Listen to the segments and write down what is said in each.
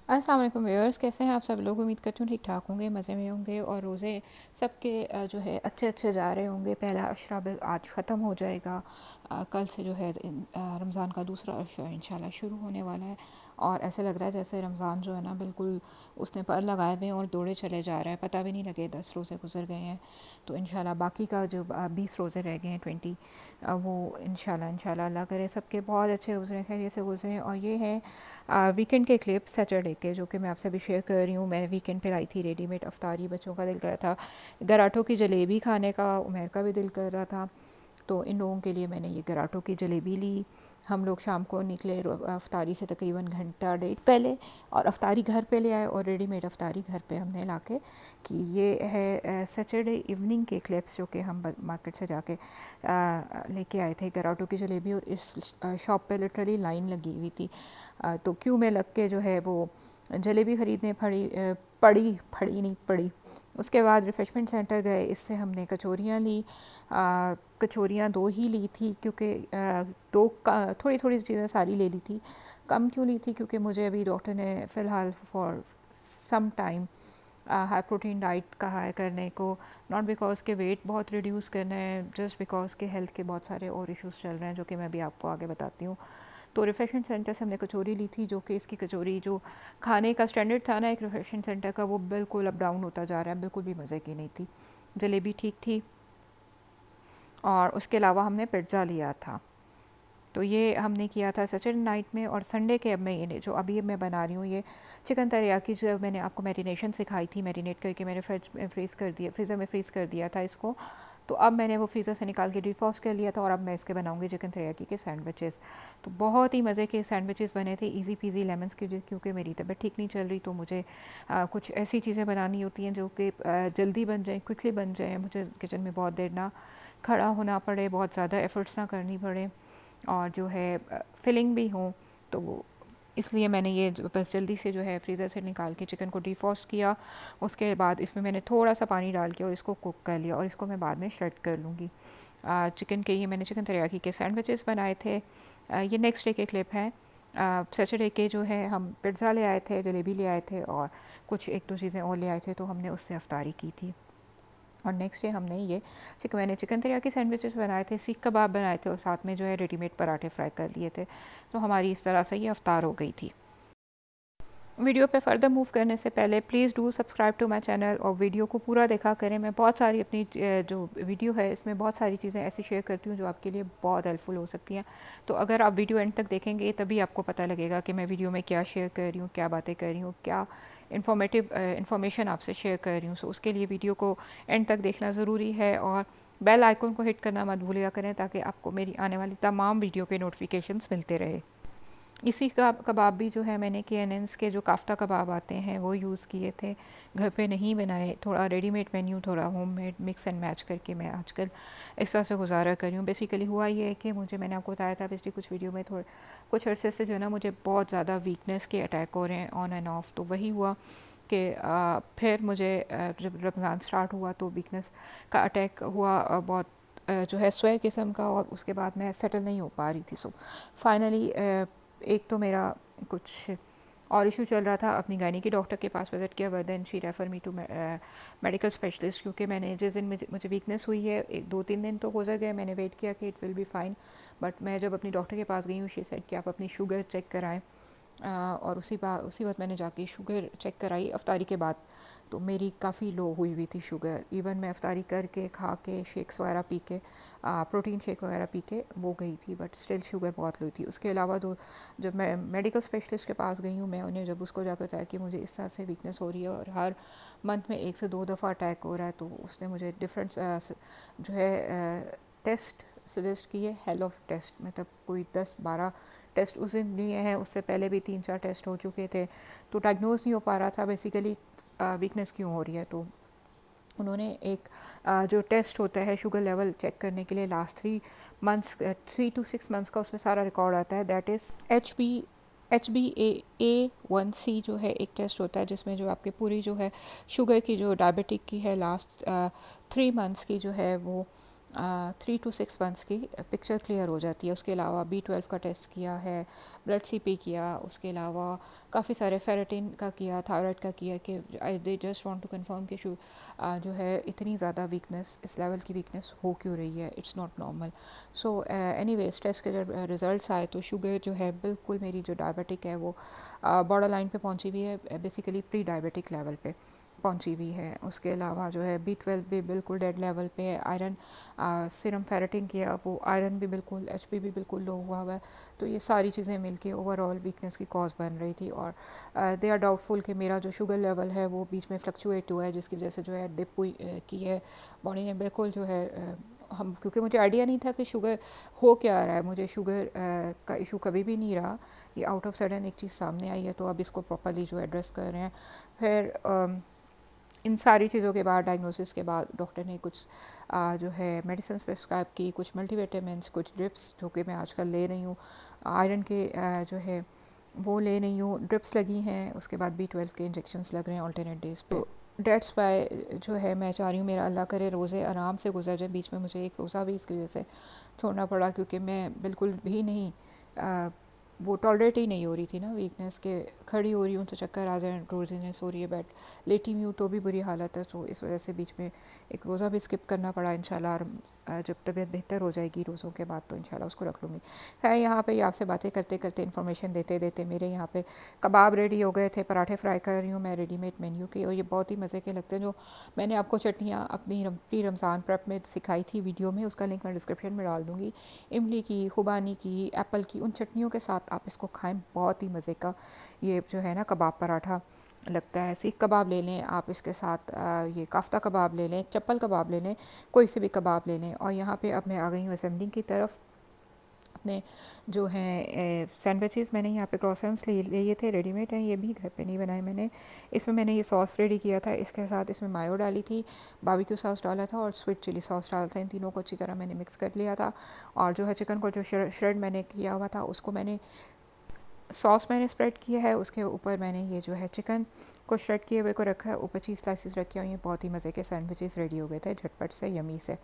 अस्सलाम वालेकुम व्यूअर्स, कैसे हैं आप सब लोग। उम्मीद करती हूँ ठीक ठाक होंगे, मज़े में होंगे और रोज़े सबके जो है अच्छे अच्छे जा रहे होंगे। पहला अशरा आज ख़त्म हो जाएगा। कल से जो है रमज़ान का दूसरा अशरा इंशाल्लाह शुरू होने वाला है और ऐसे लग रहा है जैसे रमज़ान जो है ना बिल्कुल उसने पर लगाए हुए हैं और दौड़े चले जा रहा है, पता भी नहीं लगे 10 रोज़े गुजर गए हैं। तो इंशाल्लाह बाकी का जो 20 रोज़े रह गए हैं 20, वो इंशाल्लाह अल्लाह करे सबके बहुत अच्छे गुजरे, खैरियत से गुजरे। और ये है वीकेंड के क्लिप सैटरडे के, जो कि मैं आपसे भी शेयर कर रही हूँ। मैंने वीकेंड पे लाई थी रेडीमेड अफ्तारी, बच्चों का दिल कर रहा था गराठों की जलेबी खाने का, उमेर का भी दिल कर रहा था, तो इन लोगों के लिए मैंने ये गराटों की जलेबी ली। हम लोग शाम को निकले अफ्तारी से तकरीबन घंटा डेढ़ पहले, और अफ्तारी घर पे ले आए और रेडीमेड अफ्तारी घर पे हमने लाके कि ये है सैटरडे इवनिंग के क्लिप्स जो कि हम मार्केट से जाके लेके आए थे गराटों की जलेबी। और इस शॉप पे लिटरली लाइन लगी हुई थी, तो क्यों में लग के जो है वो जलेबी ख़रीदने पड़ी नहीं पड़ी। उसके बाद रिफ़्रेशमेंट सेंटर गए, इससे हमने कचौरियाँ ली। कचौरियाँ दो ही ली थी क्योंकि दो का थोड़ी थोड़ी चीज़ें सारी ले ली थी। कम क्यों ली थी, क्योंकि मुझे अभी डॉक्टर ने फ़िलहाल for some time high protein diet कहा है करने को। नॉट बिकॉज के वेट बहुत रिड्यूस करना है, जस्ट बिकॉज के हेल्थ के बहुत सारे और इश्यूज़ चल रहे हैं जो कि मैं भी आपको आगे बताती हूँ। तो रिफ्रेशमेंट सेंटर से हमने कचौरी ली थी, जो कि इसकी कचौरी जो खाने का स्टैंडर्ड था ना एक रिफ्रेशमेंट सेंटर का, वो बिल्कुल अप डाउन होता जा रहा है, बिल्कुल भी मज़े की नहीं थी। जलेबी ठीक थी, और उसके अलावा हमने पिज़्ज़ा लिया था। तो ये हमने किया था सैटरडे नाइट में। और संडे के अब मैं ये जो अभी मैं बना रही हूँ ये चिकन तरियाकी, जो मैंने आपको मैरिनेशन सिखाई थी, मैरिनेट करके मैंने फ्रीज़र में फ्रीज़ कर दिया था इसको। तो अब मैंने वो फ्रीज़र से निकाल के डिफॉस्ट कर लिया था, और अब मैं इसके बनाऊंगी चिकन तरियाकी के सैंडविचेस। तो बहुत ही मज़े के सैंडविचेस बने थे, इजी पीजी लेमन्स के, क्योंकि मेरी तबीयत ठीक नहीं चल रही, तो मुझे कुछ ऐसी चीज़ें बनानी होती हैं जो कि जल्दी बन जाएँ, क्विकली बन जाएँ, मुझे किचन में बहुत देर ना खड़ा होना पड़े, बहुत ज़्यादा एफ़र्ट्स ना करनी पड़े, और जो है फिलिंग भी हो। तो इसलिए मैंने ये बस जल्दी से जो है फ्रीज़र से निकाल के चिकन को डिफॉस्ट किया। उसके बाद इसमें मैंने थोड़ा सा पानी डाल के और इसको कुक कर लिया, और इसको मैं बाद में श्रेड कर लूँगी। चिकन के ये मैंने चिकन तरियाकी के सैंडविचेस बनाए थे। ये नेक्स्ट डे के क्लिप हैं। सैटरडे के जो है हम पिज़्ज़ा ले आए थे, जलेबी ले आए थे, और कुछ एक दो चीज़ें और ले आए थे, तो हमने उससे अफ्तारी की थी। और नेक्स्ट डे हमने ये मैंने चिकन तरियाकी सैंडविचेस बनाए थे, सीख कबाब बनाए थे, और साथ में जो है रेडीमेड पराठे फ्राई कर लिए थे। तो हमारी इस तरह से ये अफ्तार हो गई थी। वीडियो पे फ़र्दर मूव करने से पहले please do subscribe to my channel, और वीडियो को पूरा देखा करें। मैं बहुत सारी अपनी जो वीडियो है इसमें बहुत सारी चीज़ें ऐसी शेयर करती हूँ जो आपके लिए बहुत हेल्पफुल हो सकती हैं। तो अगर आप वीडियो एंड तक देखेंगे तभी आपको पता लगेगा कि मैं वीडियो में क्या शेयर कर रही हूँ, क्या बातें कर रही हूँ, क्या इन्फॉर्मेशन आपसे शेयर कर रही हूँ। सो उसके लिए वीडियो को एंड तक देखना ज़रूरी है, और बेल आइकन को हिट करना मत भूलिएगा करें, ताकि आपको मेरी आने वाली तमाम वीडियो के नोटिफिकेशंस मिलते रहे। इसी का कबाब भी जो है मैंने KNN's के जो काफ्ता कबाब आते हैं वो यूज़ किए थे, घर पे नहीं बनाए। थोड़ा रेडीमेड मेन्यू, थोड़ा होममेड मिक्स एंड मैच करके मैं आजकल इस तरह से गुजारा कर रही हूँ। बेसिकली हुआ ये है कि मुझे, मैंने आपको बताया था पिछली कुछ वीडियो में, थोड़े कुछ अरसे से जो है ना मुझे बहुत ज़्यादा वीकनेस के अटैक हो रहे हैं ऑन एंड ऑफ। तो वही हुआ कि फिर मुझे जब रमज़ान स्टार्ट हुआ तो वीकनेस का अटैक हुआ, बहुत जो है स्वे किस्म का, और उसके बाद मैं सेटल नहीं हो पा रही थी। सो फाइनली एक तो मेरा कुछ और इशू चल रहा था, अपनी गायनी की डॉक्टर के पास विज़िट किया, then she refer me to medical specialist, क्योंकि मैंने जिस दिन मुझे वीकनेस हुई है, एक दो तीन दिन तो गुजर गए, मैंने वेट किया कि it will be fine. But मैं जब अपनी डॉक्टर के पास गई हूँ, शी सेड कि आप अपनी शुगर चेक कराएं। और उसी वक्त मैंने जाके शुगर चेक कराई अफ्तारी के बाद, तो मेरी काफ़ी लो हुई हुई थी शुगर। इवन मैं अफ्तारी करके, खा के, शेक्स वगैरह पी के, प्रोटीन शेक वगैरह पी के वो गई थी, बट स्टिल शुगर बहुत लो थी। उसके अलावा जब मैं मेडिकल स्पेशलिस्ट के पास गई हूँ, मैं उन्हें जब उसको जाकर बताया कि मुझे इस तरह से वीकनेस हो रही है और हर मंथ में 1 से 2 दफ़ा अटैक हो रहा है, तो उसने मुझे डिफरेंट जो है टेस्ट सजेस्ट किए, हेल्थ टेस्ट, मतलब कोई 10-12 टेस्ट उस दिन लिए हैं, उससे पहले भी 3-4 टेस्ट हो चुके थे, तो डायग्नोज नहीं हो पा रहा था बेसिकली वीकनेस क्यों हो रही है। तो उन्होंने एक जो टेस्ट होता है शुगर लेवल चेक करने के लिए लास्ट 3 to 6 मंथ्स का, उसमें सारा रिकॉर्ड आता है, दैट इज़ HbA1c जो है एक टेस्ट होता है, जिसमें जो आपके पूरी जो है शुगर की, जो डायबिटिक की है, लास्ट 3 मंथ्स की जो है वो 3 to 6 मंथ्स की पिक्चर क्लियर हो जाती है। उसके अलावा B12 का टेस्ट किया है, ब्लड CP किया, उसके अलावा काफ़ी सारे फेरेटिन का किया, थायराइड का किया कि they just want to confirm कि जो है इतनी ज़्यादा वीकनेस, इस लेवल की वीकनेस हो क्यों रही है, it's not normal. So anyway test के जब रिज़ल्ट आए तो शुगर जो है बिल्कुल मेरी जो डायबिटिक है वो बॉर्डर लाइन पे पहुंची हुई है, बेसिकली प्री डायबिटिक लेवल पे पहुंची हुई है। उसके अलावा जो है B12 भी बिल्कुल डेड लेवल पे है, आयरन सीरम फेरेटिन किया, वो आयरन भी बिल्कुल, HP भी बिल्कुल लो हुआ है। तो ये सारी चीज़ें मिलके ओवरऑल वीकनेस की कॉज बन रही थी। और दे आर डाउटफुल कि मेरा जो शुगर लेवल है वो बीच में फ्लक्चुएट हुआ है, जिसकी वजह से जो है डिप हुई की है बॉडी ने बिल्कुल जो है हम, क्योंकि मुझे आइडिया नहीं था कि शुगर हो क्या रहा है, मुझे शुगर का इशू कभी भी नहीं रहा, ये आउट ऑफ सडन एक चीज़ सामने आई है तो अब इसको प्रॉपरली जो एड्रेस कर रहे हैं। फिर इन सारी चीज़ों के बाद, डायग्नोसिस के बाद, डॉक्टर ने कुछ जो है मेडिसिन प्रिस्क्राइब की, कुछ मल्टीविटामिन्स, कुछ ड्रिप्स जो कि मैं आजकल ले रही हूँ, आयरन के जो है वो ले रही हूँ, ड्रिप्स लगी हैं, उसके बाद B12 के इंजेक्शंस लग रहे हैं अल्टरनेट डेज पे। तो डेट्स वाई जो है मैं चाह रही हूँ मेरा अल्लाह करे रोज़े आराम से गुजर जाए। बीच में मुझे एक रोज़ा भी इसकी वजह से छोड़ना पड़ा क्योंकि मैं बिल्कुल भी नहीं वो टॉलरेट ही नहीं हो रही थी ना वीकनेस के, खड़ी हो रही हूँ तो चक्कर आ जाए, रोजीनेस हो रही है, बैठ लेटी हुई हूँ तो भी बुरी हालत है। तो इस वजह से बीच में एक रोज़ा भी स्किप करना पड़ा। इंशाल्लाह जब तबीयत बेहतर हो जाएगी रोज़ों के बाद तो इंशाल्लाह उसको रख लूँगी। खैर यहाँ पे आपसे बातें करते करते, इन्फॉर्मेशन देते देते मेरे यहाँ पे कबाब रेडी हो गए थे, पराठे फ्राई कर रही हूँ मैं रेडीमेड मेन्यू के, और ये बहुत ही मज़े के लगते हैं। जो मैंने आपको चटनियाँ अपनी प्री रमज़ान प्रेप में सिखाई थी वीडियो में, उसका लिंक मैं डिस्क्रिप्शन में डाल दूँगी। इमली की, खुबानी की, एप्पल की, उन चटनियों के साथ आप इसको खाएं, बहुत ही मज़े का ये जो है ना कबाब पराठा लगता है। सीख कबाब ले लें आप, इसके साथ ये काफ्ता कबाब ले लें, चप्पल कबाब ले लें, कोई से भी कबाब ले लें। और यहाँ पे अब मैं आ गई हूँ असेंबलिंग की तरफ। अपने जो हैं सैंडविचेस मैंने यहाँ पे क्रॉसन्स लिए थे, रेडीमेड हैं, ये भी घर पे नहीं बनाए मैंने। इसमें मैंने ये सॉस रेडी किया था, इसके साथ इसमें मायो डाली थी, बारबेक्यू सॉस डाला था और स्वीट चिली सॉस डाला था। इन तीनों को अच्छी तरह मैंने मिक्स कर लिया था। और जो है चिकन को जो श्रेड मैंने किया हुआ था उसको मैंने सॉस मैंने स्प्रेड किया है, उसके ऊपर मैंने ये जो है चिकन को श्रेड किए हुए को रखा है, ऊपर चीज़ स्लाइसिस रखे हुए हैं। बहुत ही मज़े के सैंडविचेस रेडी हो गए थे झटपट से, यमी से।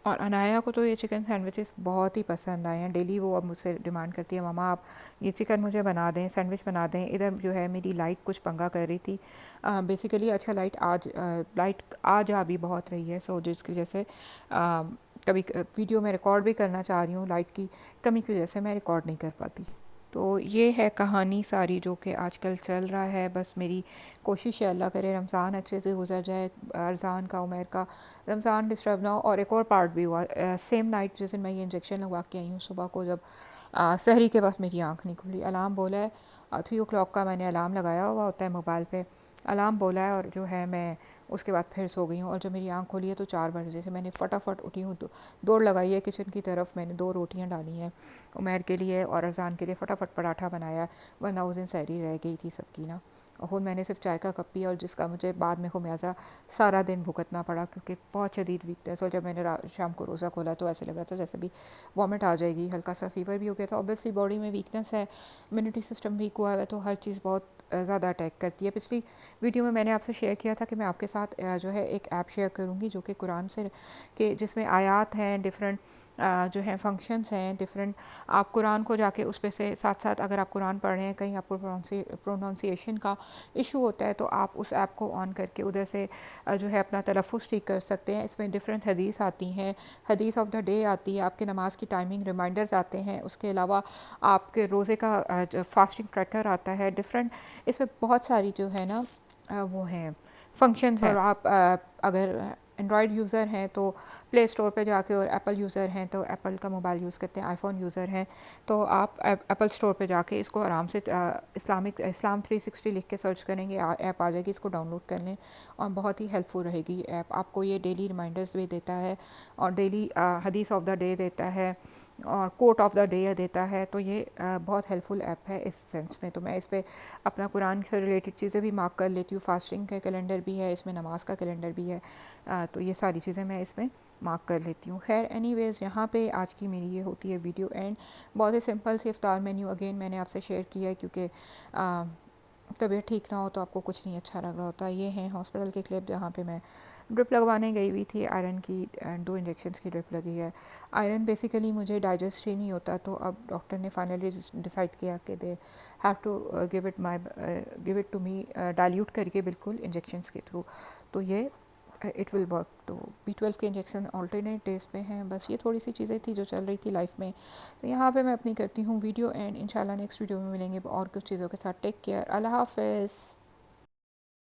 और अनाया को तो ये चिकन सैंडविचेस बहुत ही पसंद आए हैं। डेली वो अब मुझसे डिमांड करती है, ममा आप ये चिकन मुझे बना दें, सैंडविच बना दें। इधर जो है मेरी लाइट कुछ पंगा कर रही थी बेसिकली। अच्छा लाइट आज आ भी बहुत रही है, सो जिसकी वजह से कभी वीडियो में रिकॉर्ड भी करना चाह रही हूँ, लाइट की कमी की वजह से मैं रिकॉर्ड नहीं कर पाती। तो ये है कहानी सारी जो कि आजकल चल रहा है। बस मेरी कोशिश है अल्लाह करे रमज़ान अच्छे से गुजर जाए, अरज़ान का, उमर का, रमज़ान डिस्टर्ब ना हो। और एक और पार्ट भी हुआ सेम नाइट जिस दिन मैं ये इंजेक्शन लगवा के आई हूँ, सुबह को जब सहरी के वक्त मेरी आँख नहीं खुली, अलार्म बोला है 3 o'clock का मैंने अलार्म लगाया हुआ होता है मोबाइल पे, अलार्म बोला है और जो है मैं उसके बाद फिर सो गई हूँ। और जब मेरी आँख खुली है तो 4 बजे से मैंने फटाफट उठी हूँ, तो दौड़ लगाई है किचन की तरफ। मैंने 2 रोटियाँ डाली हैं उमर के लिए और अरज़ान के लिए, फटाफट पराठा बनाया, वरना उस दिन सहरी रह गई थी सबकी ना। और मैंने सिर्फ चाय का कप पिया और जिसका मुझे बाद में खुमियाजा सारा दिन भुगतना पड़ा क्योंकि बहुत शदीद वीकनेस। और जब मैंने शाम को रोज़ा खोला तो ऐसे लग रहा था जैसे भी वॉमिट आ जाएगी, हल्का सा फीवर भी हो गया था। ऑब्वियसली बॉडी में वीकनेस है, इम्यूनिटी सिस्टम वीक हुआ है तो हर चीज़ बहुत ज़्यादा अटैक करती है। पिछली वीडियो में मैंने आपसे शेयर किया था कि मैं आपके साथ जो है एक ऐप शेयर करूँगी जो कि कुरान से के जिसमें आयात हैं, डिफरेंट जो है फंक्शंस हैं डिफरेंट। आप कुरान को जाके उस पे से साथ साथ अगर आप कुरान पढ़ रहे हैं, कहीं आपको प्रोनाउंसिएशन का इशू होता है तो आप उस ऐप को ऑन करके उधर से जो है अपना तलफ़ुज़ ठीक कर सकते हैं। इसमें डिफरेंट हदीस आती हैं, हदीस ऑफ द डे आती है, आपके नमाज की टाइमिंग रिमाइंडर्स आते हैं, उसके अलावा आपके रोज़े का फास्टिंग ट्रैकर आता है डिफरेंट। इसमें बहुत सारी जो है ना वो हैं फंक्शंस हैं। और आप अगर एंड्रॉयड यूज़र हैं तो प्ले स्टोर पे जाके, और एप्पल यूज़र हैं तो एप्पल का मोबाइल यूज़ करते हैं, आईफोन यूज़र हैं तो आप एप्पल स्टोर पे जाके इसको आराम से इस्लाम 360 लिख के सर्च करेंगे, ऐप आ जाएगी, इसको डाउनलोड कर लें और बहुत ही हेल्पफुल रहेगी ऐप। आपको ये डेली रिमाइंडर्स भी देता है और डेली हदीस ऑफ द डे देता है और कोट ऑफ द डे देता है। तो ये बहुत हेल्पफुल ऐप है इस सेंस में। तो मैं इस पर अपना कुरान से रिलेटेड चीज़ें भी मार्क कर लेती हूँ, फास्टिंग का कैलेंडर भी है इसमें, नमाज का कैलेंडर भी है, तो ये सारी चीज़ें मैं इसमें मार्क कर लेती हूँ। खैर एनीवेज़ यहाँ पे आज की मेरी ये होती है वीडियो एंड। बहुत ही सिंपल सी इफ्तार मेन्यू अगेन मैंने आपसे शेयर किया है क्योंकि तबीयत ठीक ना हो तो आपको कुछ नहीं अच्छा लग रहा होता। ये हैं हॉस्पिटल के क्लिप जहाँ पे मैं ड्रिप लगवाने गई हुई थी आयरन की, 2 इंजेक्शंस की ड्रिप लगी है। आयरन बेसिकली मुझे डाइजेस्ट ही नहीं होता, तो अब डॉक्टर ने फाइनली डिसाइड किया कि they have to give it to me dilute करके बिल्कुल इंजेक्शंस के थ्रू, तो ये इट विल वर्क। तो B12 के इंजेक्शन ऑल्टरनेट डेज पे हैं। बस ये थोड़ी सी चीज़ें थी जो चल रही थी लाइफ में, तो यहाँ पे मैं अपनी करती हूँ वीडियो एंड इंशाल्लाह नेक्स्ट वीडियो में मिलेंगे और कुछ चीज़ों के साथ। टेक केयर, अल्लाह हाफ़िज़।